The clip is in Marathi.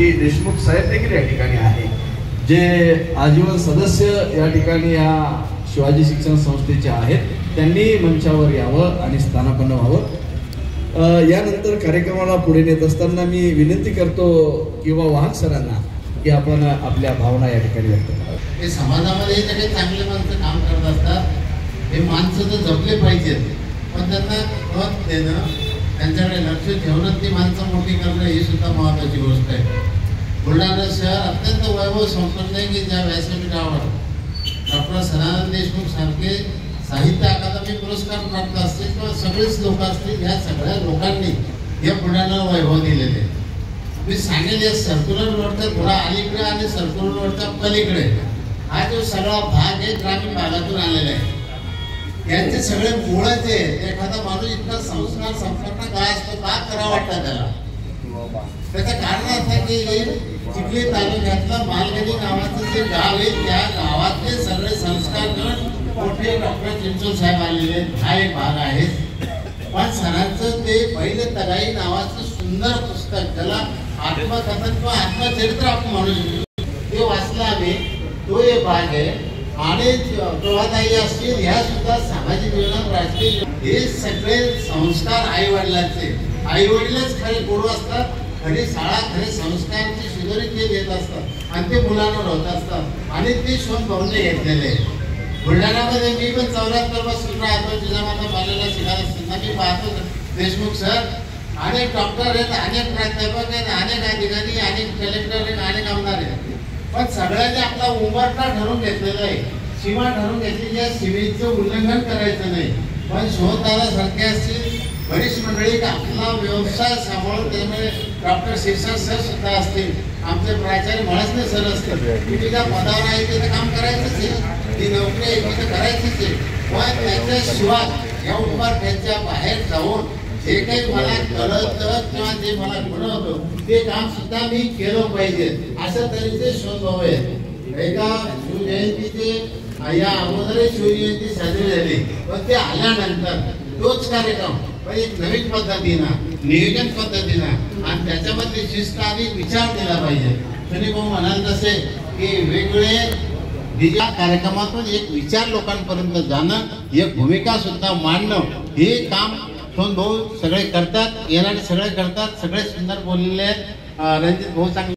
डी देशमुख साहेब देखील या ठिकाणी आहे, जे आजीवन सदस्य या ठिकाणी या शिवाजी शिक्षण संस्थेचे आहेत. त्यांनी मंचावर यावं आणि स्थानापन्न व्हावं. यानंतर कार्यक्रमाला पुढे नेत असताना मी विनंती करतो किंवा वाहक सरांना की आपण आपल्या भावना या ठिकाणी व्यक्त कराव्या. हे समाजामध्ये सगळे चांगले माणसं काम करत असतात. हे माणसं तर जपले पाहिजेत, पण त्यांना मत देणं, त्यांच्याकडे लक्ष ठेवणं, ती माणसं मोठी करणं ही सुद्धा महत्त्वाची गोष्ट आहे. बुलढाणा शहर अत्यंत वैभव संपन्न आहे की ज्या व्यासपीठावर डॉक्टर सदानंद देशमुख सारखे साहित्य अकादमी पुरस्कार प्राप्त असतील किंवा सगळेच लोक असतील, या सगळ्या लोकांनी या बुलढाण्याला वैभव दिलेले. मी सांगेल या सर्क्युलर रोडचा थोडा अलीकडे आणि सर्क्युलर रोडच्या पलीकडे हा जो सगळा भाग आहे ग्रामीण भागातून आलेला आहे. यांचे सगळे मुळच आहे. एखादा माणूस इतका संस्कार संपन्न काय असतो, का करावा वाटतं त्याला? त्याचं कारण असं की चिखली तालुक्यातलं मालगणी नावाचं जे गाव आहे, त्या गावातले सगळे संस्कार करून मोठे डॉक्टर चिंचोल साहेब आलेले आहेत. हा एक भाग आहे. पण सरांचं ते पहिले तगाई नावाचं सुंदर पुस्तक, त्याला आत्मकथन किंवा आत्मचरित्र आपण म्हणू शकतो, ते वाचलं आम्ही. तो एक भाग आहे. आणि प्रभाताई असतील, ह्या सुद्धा सामाजिक जीवनात, राजकीय, हे सगळे संस्कार आई वडिलांचे. आई वडीलच खरे गुरु असतात. खरी शाळा, खरे संस्कारांची शिदोरी ते देत असतात आणि ते मुलांवर होत असतात आणि ते शोध भावने घेतलेले. बुलढाण्यामध्ये मी पण 74 पासून राहतो. जिजामाता बालेला शिकायला असताना मी पाहतो देशमुख सर अनेक डॉक्टर आहेत, अनेक प्राध्यापक आहेत, अनेक अधिकारी, अनेक कलेक्टर आहेत, अनेक आमदार आहेत. पण सगळ्यांनी आपला उंबरठा ठरवून घेतलेला आहे, सीमा ठरवून घेतलेली आहे. सीमेचं उल्लंघन करायचं नाही. पण शोधदारासारखे असतील बरीच मंडळी आपला व्यवसाय सांभाळून, त्यामुळे डॉक्टर शिरसाट सर सुद्धा असतील, आमचे प्राचार्य म्हळसने सर असतील. तुम्ही ज्या पदावर आहे तिथे काम करायचंच आहे, ती नोकरी आहे तिथे करायचीच आहे. पण त्याच्याशिवाय या उंबरठ्याच्या बाहेर जाऊन जे काही मला कळतं किंवा जे मला गुणवतं ते काम सुद्धा मी केलं पाहिजे, अशा तऱ्हेचे शोधभाव आहेत. एका शिवजयंतीचे या अगोदर शिवजयंती साजरी झाली, पण ते आल्यानंतर तोच कार्यक्रम पण एक नवीन पद्धतीनं, नियोजन पद्धतीनं आणि त्याच्यामध्ये शिस्त आणि विचार दिला पाहिजे. सुनील भाऊ म्हणाल तसे की वेगवेगळे कार्यक्रमातून एक विचार लोकांपर्यंत जाणं, एक भूमिका सुद्धा मांडणं, हे काम सोन भाऊ सगळे करतात, येणारे सगळे करतात. सगळे सुंदर बोललेले आहेत. रणजित भाऊ चांगले